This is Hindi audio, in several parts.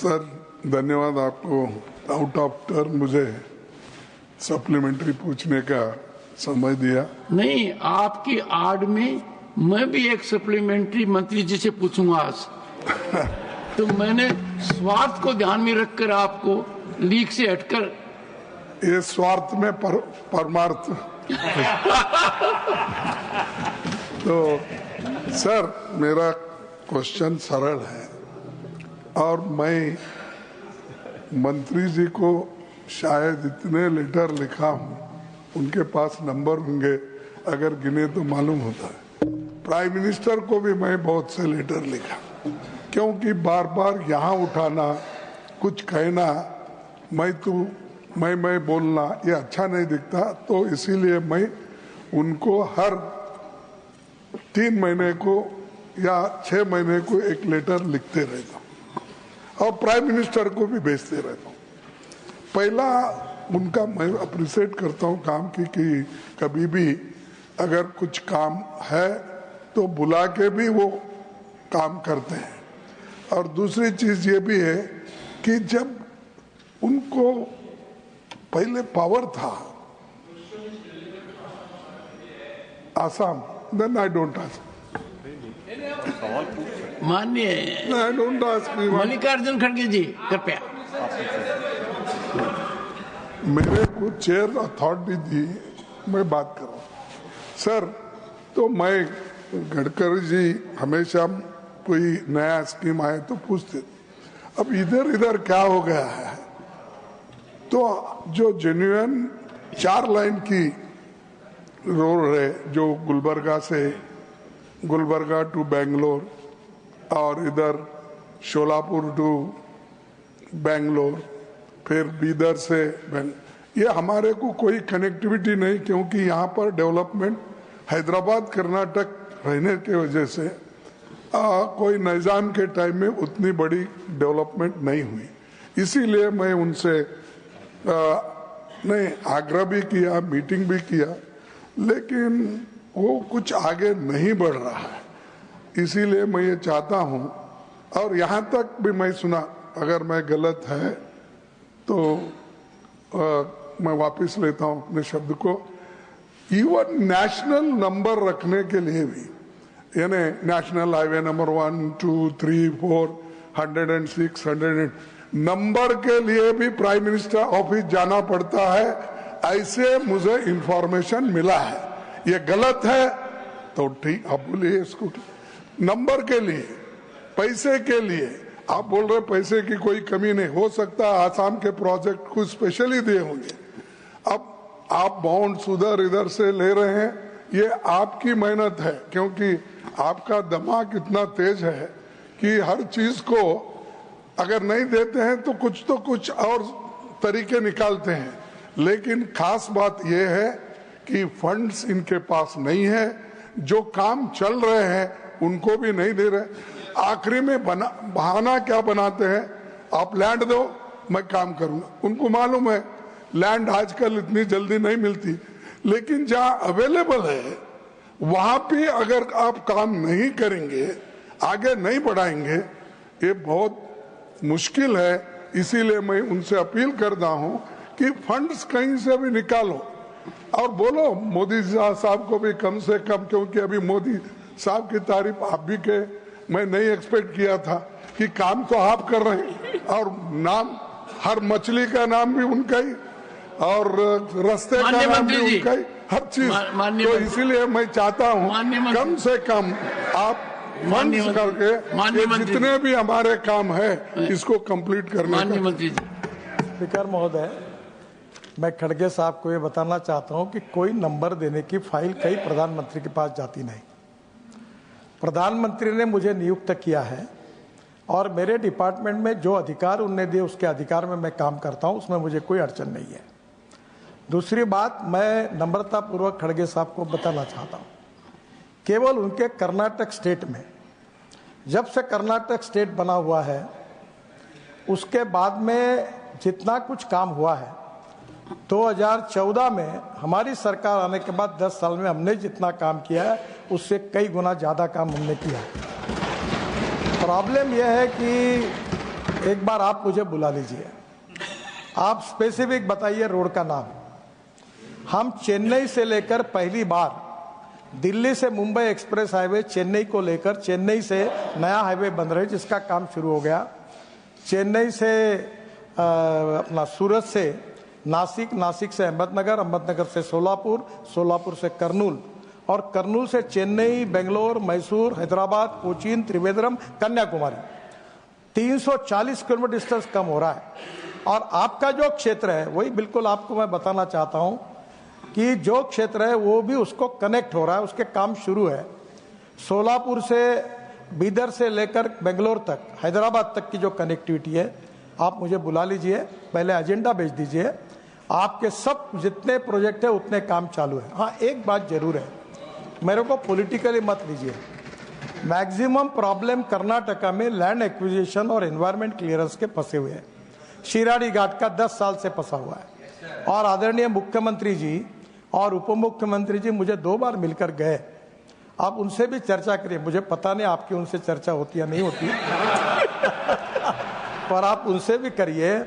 सर धन्यवाद आपको आउट ऑफ टर्न मुझे सप्लीमेंट्री पूछने का समय दिया। नहीं, आपकी आड़ में मैं भी एक सप्लीमेंट्री मंत्री जी से पूछूंगा आज। तो मैंने स्वार्थ को ध्यान में रखकर आपको लीक से हटकर ये स्वार्थ में परमार्थ तो सर मेरा क्वेश्चन सरल है और मैं मंत्री जी को शायद इतने लेटर लिखा हूं, उनके पास नंबर होंगे, अगर गिने तो मालूम होता है। प्राइम मिनिस्टर को भी मैं बहुत से लेटर लिखा, क्योंकि बार बार यहाँ उठाना, कुछ कहना, मैं बोलना ये अच्छा नहीं दिखता। तो इसीलिए मैं उनको हर 3 महीने को या 6 महीने को एक लेटर लिखते रहता हूँ और प्राइम मिनिस्टर को भी भेजते रहता हूँ। पहला उनका मैं अप्रिशिएट करता हूँ काम की कि कभी भी अगर कुछ काम है तो बुला के भी वो काम करते हैं। और दूसरी चीज ये भी है कि जब उनको पहले पावर था Assam, then I don't ask. माननीय आई डोंट आस्क। मल्लिकार्जुन खड़गे जी कृपया। मेरे को चेयर अथॉरिटी दी, मैं बात कर रहा हूँ सर। तो मैं गडकरी जी हमेशा कोई नया स्कीम आए तो पूछते, अब इधर क्या हो गया है। तो जो जेन्युइन 4 लाइन की रोड है, जो गुलबर्गा टू बेंगलोर और इधर शोलापुर टू बेंगलोर, फिर बीदर से ये हमारे को कोई कनेक्टिविटी नहीं, क्योंकि यहाँ पर डेवलपमेंट हैदराबाद कर्नाटक रहने की वजह से कोई निजाम के टाइम में उतनी बड़ी डेवलपमेंट नहीं हुई। इसीलिए मैं उनसे ने आग्रह भी किया, मीटिंग भी किया, लेकिन वो कुछ आगे नहीं बढ़ रहा है। इसीलिए मैं ये चाहता हूँ, और यहाँ तक भी मैं सुना, अगर मैं गलत है तो मैं वापस लेता हूँ अपने शब्द को। इवन नेशनल नंबर रखने के लिए भी, यानी नेशनल हाईवे नंबर 1, 2, 3, 4, 106, 108 नंबर के लिए भी प्राइम मिनिस्टर ऑफिस जाना पड़ता है, ऐसे मुझे इंफॉर्मेशन मिला है। ये गलत है तो ठीक, आप बोलिए इसको। नंबर के लिए, पैसे के लिए आप बोल रहे पैसे की कोई कमी नहीं हो सकता, आसाम के प्रोजेक्ट कुछ स्पेशली दिए होंगे। अब आप बॉन्ड्स उधर इधर से ले रहे हैं, ये आपकी मेहनत है, क्योंकि आपका दिमाग इतना तेज है कि हर चीज को अगर नहीं देते हैं तो कुछ और तरीके निकालते हैं। लेकिन खास बात यह है कि फंड्स इनके पास नहीं है, जो काम चल रहे हैं उनको भी नहीं दे रहे। आखिरी में बहाना क्या बनाते हैं, आप लैंड दो मैं काम करूंगा। उनको मालूम है लैंड आजकल इतनी जल्दी नहीं मिलती, लेकिन जहां अवेलेबल है वहां पे अगर आप काम नहीं करेंगे, आगे नहीं बढ़ाएंगे, ये बहुत मुश्किल है। इसीलिए मैं उनसे अपील करता हूं कि फंड्स कहीं से भी निकालो और बोलो मोदी साहब को भी कम से कम, क्योंकि अभी मोदी साहब की तारीफ आप भी के, मैं नहीं एक्सपेक्ट किया था कि काम तो आप कर रहे हैं और नाम, हर मछली का नाम भी उनका ही और रास्ते का नाम भी उनका ही, हर चीज। तो इसीलिए मैं चाहता हूं कम से कम आप फंड्स करके ये जितने भी हमारे काम है इसको कंप्लीट करने का। स्पीकर महोदय, मैं खड़गे साहब को ये बताना चाहता हूं कि कोई नंबर देने की फाइल कई प्रधानमंत्री के पास जाती नहीं। प्रधानमंत्री ने मुझे नियुक्त किया है और मेरे डिपार्टमेंट में जो अधिकार उनने दिए उसके अधिकार में मैं काम करता हूं, उसमें मुझे कोई अड़चन नहीं है। दूसरी बात, मैं नम्रतापूर्वक खड़गे साहब को बताना चाहता हूं, केवल उनके कर्नाटक स्टेट में, जब से कर्नाटक स्टेट बना हुआ है उसके बाद में जितना कुछ काम हुआ है, 2014 में हमारी सरकार आने के बाद 10 साल में हमने जितना काम किया है उससे कई गुना ज़्यादा काम हमने किया है। प्रॉब्लम यह है कि एक बार आप मुझे बुला लीजिए, आप स्पेसिफिक बताइए रोड का नाम। हम चेन्नई से लेकर पहली बार दिल्ली से मुंबई एक्सप्रेस हाईवे चेन्नई को लेकर, चेन्नई से नया हाईवे बन रहा है जिसका काम शुरू हो गया, चेन्नई से अपना सूरत से नासिक, नासिक से अहमदनगर, अहमदनगर से सोलापुर, सोलापुर से कर्नूल, और कर्नूल से चेन्नई, बेंगलोर, मैसूर, हैदराबाद, कोचीन, त्रिवेंद्रम, कन्याकुमारी। 340 किलोमीटर डिस्टेंस कम हो रहा है। और आपका जो क्षेत्र है वही बिल्कुल आपको मैं बताना चाहता हूं कि जो क्षेत्र है वो भी उसको कनेक्ट हो रहा है, उसके काम शुरू है। सोलापुर से, बीदर से लेकर बेंगलोर तक, हैदराबाद तक की जो कनेक्टिविटी है, आप मुझे बुला लीजिए, पहले एजेंडा भेज दीजिए। आपके सब जितने प्रोजेक्ट है उतने काम चालू है। हाँ, एक बात जरूर है, मेरे को पॉलिटिकली मत लीजिए। मैक्सिमम प्रॉब्लम कर्नाटका में लैंड एक्विजिशन और एनवायरमेंट क्लियरेंस के फंसे हुए हैं। शिराडी घाट का 10 साल से फंसा हुआ है। और आदरणीय मुख्यमंत्री जी और उप मुख्यमंत्री जी मुझे 2 बार मिलकर गए। आप उनसे भी चर्चा करिए, मुझे पता नहीं आपकी उनसे चर्चा होती या नहीं होती पर आप उनसे भी करिए।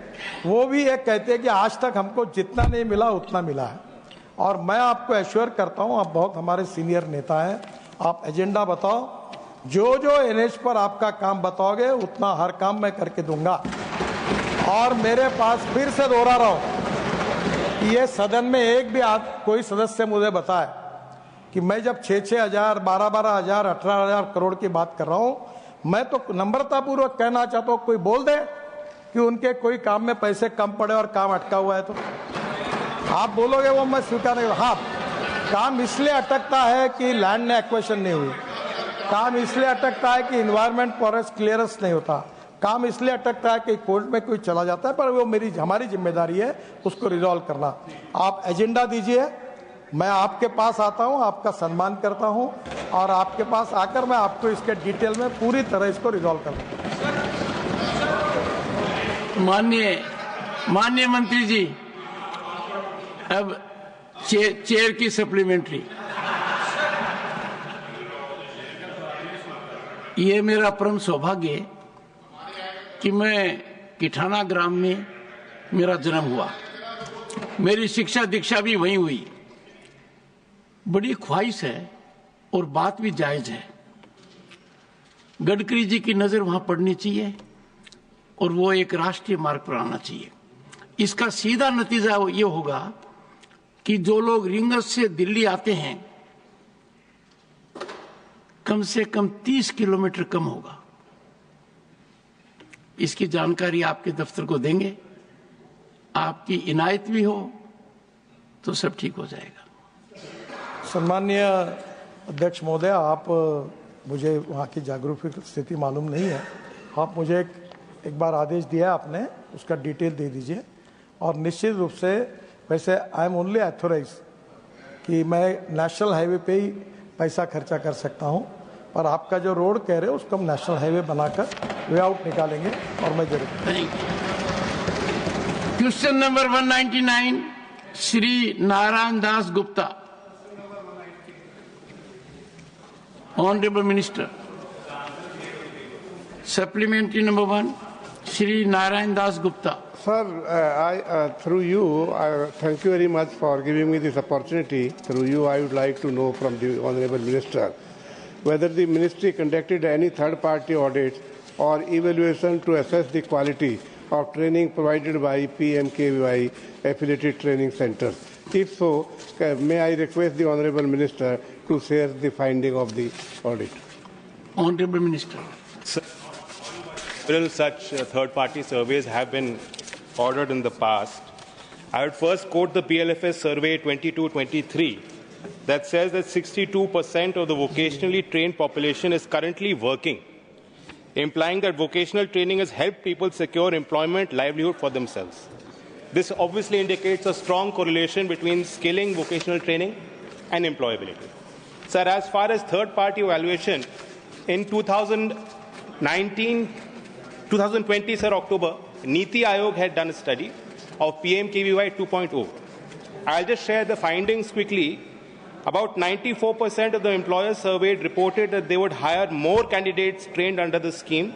वो भी ये कहते हैं कि आज तक हमको जितना नहीं मिला उतना मिला है। और मैं आपको एश्योर करता हूं, आप बहुत हमारे सीनियर नेता हैं, आप एजेंडा बताओ, जो जो एनएच पर आपका काम बताओगे उतना हर काम मैं करके दूंगा। और मेरे पास फिर से दोहरा रहा हूं कि ये सदन में एक भी कोई सदस्य मुझे बताए कि मैं जब 6-6 हजार, 12-12 हजार, 18 हजार करोड़ की बात कर रहा हूं, मैं तो नम्रतापूर्वक कहना चाहता हूं, कोई बोल दे कि उनके कोई काम में पैसे कम पड़े और काम अटका हुआ है तो आप बोलोगे वो मैं स्वीकार नहीं। हाँ, काम इसलिए अटकता है कि लैंड ने एक्वेशन नहीं हुई, काम इसलिए अटकता है कि इन्वायरमेंट फॉरेस्ट क्लियरेंस नहीं होता, काम इसलिए अटकता है कि कोर्ट में कोई चला जाता है, पर वो हमारी जिम्मेदारी है उसको रिजॉल्व करना। आप एजेंडा दीजिए, मैं आपके पास आता हूं, आपका सम्मान करता हूं और आपके पास आकर मैं आपको इसके डिटेल में पूरी तरह इसको रिजॉल्व करूंगा। माननीय मंत्री जी, अब चेयर की सप्लीमेंट्री। ये मेरा परम सौभाग्य है कि मैं किठाना ग्राम में मेरा जन्म हुआ, मेरी शिक्षा दीक्षा भी वहीं हुई। बड़ी ख्वाहिश है और बात भी जायज है, गडकरी जी की नजर वहां पड़नी चाहिए और वो एक राष्ट्रीय मार्ग पर आना चाहिए। इसका सीधा नतीजा ये होगा कि जो लोग रिंगस से दिल्ली आते हैं, कम से कम 30 किलोमीटर कम होगा। इसकी जानकारी आपके दफ्तर को देंगे, आपकी इनायत भी हो तो सब ठीक हो जाएगा। सम्माननीय अध्यक्ष महोदय, आप मुझे वहाँ की जागरूक स्थिति मालूम नहीं है, आप मुझे एक बार आदेश दिया आपने, उसका डिटेल दे दीजिए। और निश्चित रूप से, वैसे आई एम ओनली ऑथोराइज कि मैं नेशनल हाईवे पे ही पैसा खर्चा कर सकता हूँ, पर आपका जो रोड कह रहे हो उसको हम नेशनल हाईवे बनाकर वे आउट निकालेंगे और मैं जरूर। Question number 199, Shri Narayan Das Gupta. Honourable minister, supplementary number 1, Shri Narayan Das Gupta. Sir, through you, thank you very much for giving me this opportunity. Through you, I would like to know from the Honourable Minister whether the Ministry conducted any third-party audits or evaluation to assess the quality of training provided by PMKVY affiliated training centers. If so, may I request the Honourable Minister to share the finding of the audit. Honourable Minister. Several such third-party surveys have been ordered in the past. I would first quote the PLFS survey 22-23 that says that 62% of the vocationally trained population is currently working, implying that vocational training has helped people secure employment, livelihood for themselves. This obviously indicates a strong correlation between skilling, vocational training, and employability. Sir, as far as third-party evaluation, in 2020, sir, October, Niti Aayog had done a study of PMKVY 2.0. I'll just share the findings quickly. About 94% of the employers surveyed reported that they would hire more candidates trained under the scheme.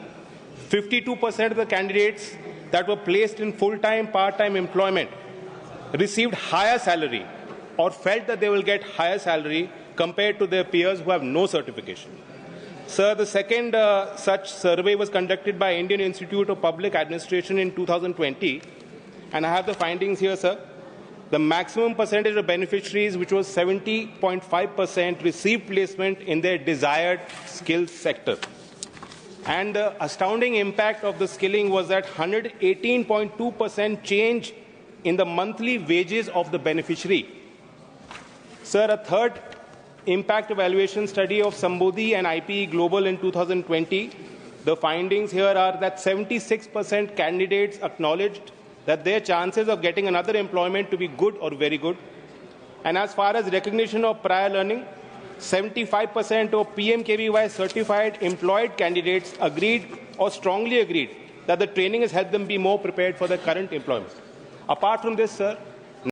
52% of the candidates that were placed in full-time, part-time employment received higher salary or felt that they will get higher salary compared to their peers who have no certification. Sir, the second such survey was conducted by Indian Institute of Public Administration in 2020, and I have the findings here, sir. The maximum percentage of beneficiaries, which was 70.5%, received placement in their desired skills sector. And the astounding impact of the skilling was that 118.2% change in the monthly wages of the beneficiary. Sir, a third impact evaluation study of Sambodhi and IPE Global in 2020, the findings here are that 76% candidates acknowledged that their chances of getting another employment to be good or very good. And as far as recognition of prior learning, 75% of PMKVY certified employed candidates agreed or strongly agreed that the training has helped them be more prepared for their current employment. Apart from this, sir,